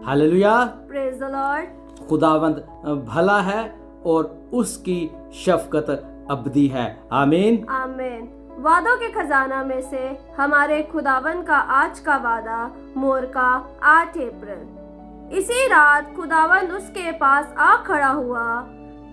Hallelujah. Praise the Lord. खुदावंद भला है और उसकी शफकत अबदी है। आमीन। आमीन। वादों के खजाना में से हमारे खुदावन का आज का वादा मोर का 8 अप्रैल। इसी रात खुदावन उसके पास आ खड़ा हुआ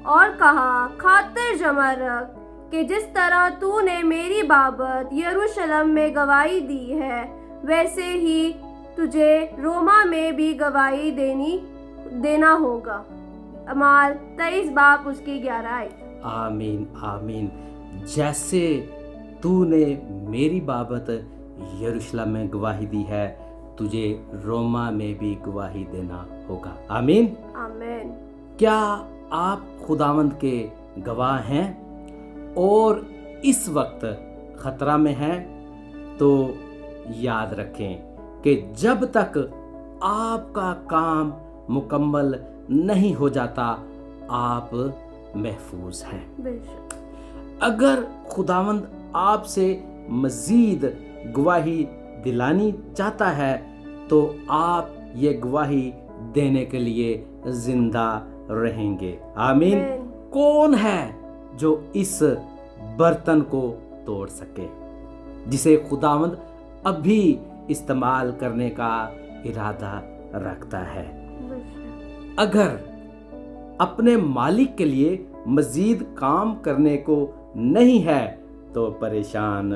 और कहा, खातिर जमा रख कि जिस तरह तूने मेरी बाबत यरूशलेम में गवाही दी है, वैसे ही तुझे रोमा में भी गवाही देना होगा। अमाल 23 बाब उसकी 11 आयत। आमीन आमीन। जैसे तूने मेरी बाबत यरूशलेम में गवाही दी है, तुझे रोमा में भी गवाही देना होगा। आमीन आमीन। क्या आप खुदावंद के गवाह हैं और इस वक्त खतरा में हैं? तो याद रखें कि जब तक आपका काम मुकम्मल नहीं हो जाता, आप महफूज हैं। बेशक। अगर खुदावंद आपसे मजीद गवाही दिलानी चाहता है, तो आप ये गवाही देने के लिए जिंदा रहेंगे। आमीन। कौन है जो इस बर्तन को तोड़ सके, जिसे खुदावंद अभी इस्तेमाल करने का इरादा रखता है? अगर अपने मालिक के लिए मजीद काम करने को नहीं है, तो परेशान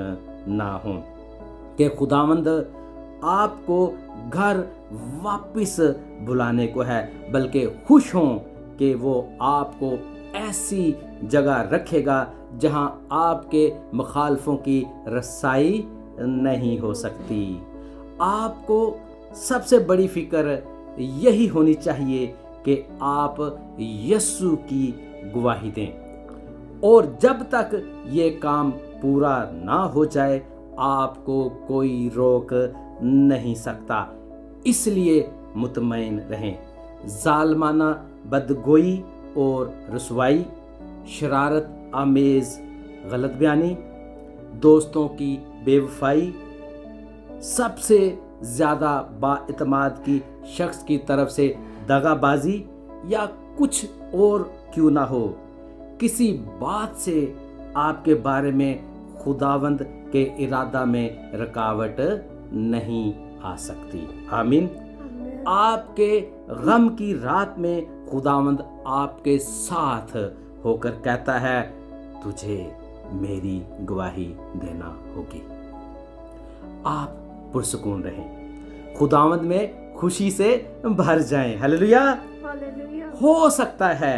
ना हो कि खुदावंद आपको घर वापस बुलाने को है, बल्कि खुश हों कि वो आपको ऐसी जगह रखेगा जहां आपके मुखालफों की रसाई नहीं हो सकती। आपको सबसे बड़ी फिक्र यही होनी चाहिए कि आप यीशु की गवाही दें, और जब तक ये काम पूरा ना हो जाए, आपको कोई रोक नहीं सकता। इसलिए मुतमईन रहें। जालमाना बदगोई और रसवाई, शरारत आमेज गलत बयानी, दोस्तों की बेवफाई, सबसे ज़्यादा बाइतमाद की शख्स की तरफ से दगाबाजी या कुछ और क्यों ना हो, किसी बात से आपके बारे में खुदावंद के इरादा में रुकावट नहीं आ सकती। आमीन। आपके गम की रात में खुदावंद आपके साथ होकर कहता है, तुझे मेरी गवाही देना होगी। आप पुरसुकून रहें, खुदावंद में खुशी से भर जाएं। हालेलुया। हालेलुया। हो सकता है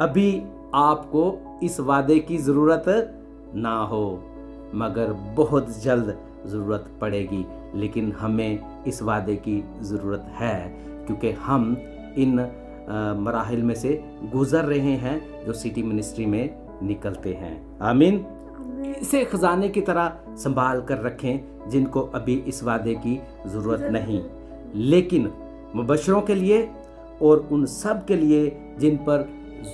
अभी आपको इस वादे की ज़रूरत ना हो, मगर बहुत जल्द ज़रूरत पड़ेगी। लेकिन हमें इस वादे की ज़रूरत है, क्योंकि हम इन मराहिल में से गुज़र रहे हैं जो सिटी मिनिस्ट्री में निकलते हैं। आमीन। इसे खजाने की तरह संभाल कर रखें, जिनको अभी इस वादे की ज़रूरत नहीं, लेकिन मुबशरों के लिए और उन सब के लिए जिन पर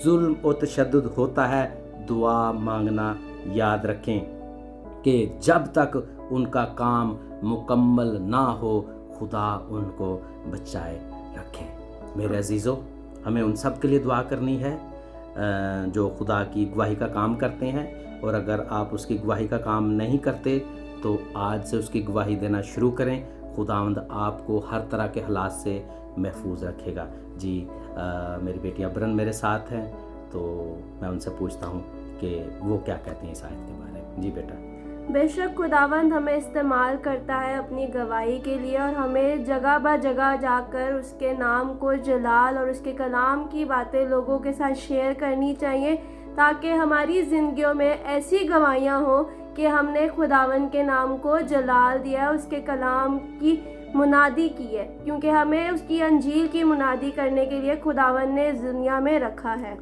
जुल्म और तशद्दुद होता है, दुआ मांगना याद रखें कि जब तक उनका काम मुकम्मल ना हो, खुदा उनको बचाए रखें। मेरे अजीज़ों, हमें उन सब के लिए दुआ करनी है जो खुदा की गवाही का काम करते हैं, और अगर आप उसकी गवाही का काम नहीं करते तो आज से उसकी गवाही देना शुरू करें। खुदावंद आपको हर तरह के हालात से महफूज रखेगा। जी, मेरी बेटी अबरन मेरे साथ हैं, तो मैं उनसे पूछता हूँ कि वो क्या कहती हैं इस आयत के बारे में। जी बेटा। बेशक खुदावंद हमें इस्तेमाल करता है अपनी गवाही के लिए, और हमें जगह ब जगह जाकर उसके नाम को जलाल और उसके कलाम की बातें लोगों के साथ शेयर करनी चाहिए, ताकि हमारी ज़िंदगियों में ऐसी गवाहियाँ हों कि हमने खुदावंद के नाम को जलाल दिया, उसके कलाम की मुनादी की है, क्योंकि हमें उसकी अंजील की मुनादी करने के लिए खुदावंद ने इस दुनिया में रखा है।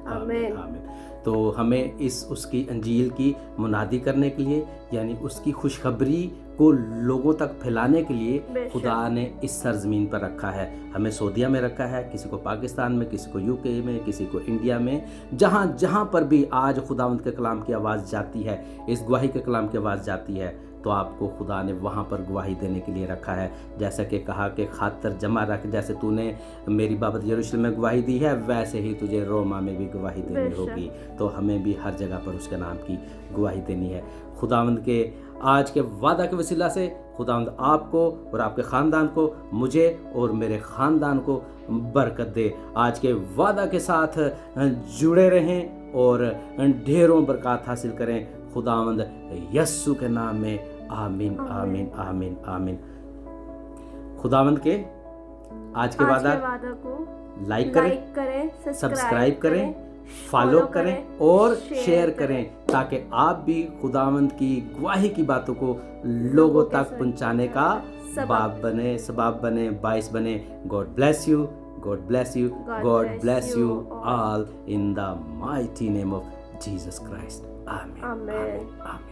आमीन आमीन। तो हमें उसकी अंजील की मुनादी करने के लिए, यानी उसकी खुशखबरी को लोगों तक फैलाने के लिए खुदा ने इस सरजमीन पर रखा है। हमें सऊदीया में रखा है, किसी को पाकिस्तान में, किसी को यूके में, किसी को इंडिया में। जहाँ जहाँ पर भी आज खुदावंद के कलाम की आवाज़ जाती है, इस गवाही के कलाम की आवाज़ जाती है, तो आपको खुदा ने वहाँ पर गवाही देने के लिए रखा है। जैसा कि कहा कि खातर जमा रख, जैसे तूने मेरी बाबत यरूशलेम में गवाही दी है, वैसे ही तुझे रोमा में भी गवाही देनी बेशक। होगी। तो हमें भी हर जगह पर उसके नाम की गवाही देनी है। खुदावंद के आज के वादा के वसीला से खुदावंद आपको और आपके ख़ानदान को, मुझे और मेरे ख़ानदान को बरकत दे। आज के वादा के साथ जुड़े रहें और ढेरों बरकत हासिल करें। खुदावंद यस्सु के नाम में आमीन आमीन आमीन आमीन। खुदावंद के आज के वादा को लाइक करें, सब्सक्राइब करें, फॉलो करें और शेयर करें, ताकि आप भी खुदावंद की गवाही की बातों को लोगों तक पहुंचाने का सबब बने, बाइस बने। God bless you, God bless you, God bless you all in the mighty name of Jesus Christ. आमीन आमीन आमीन।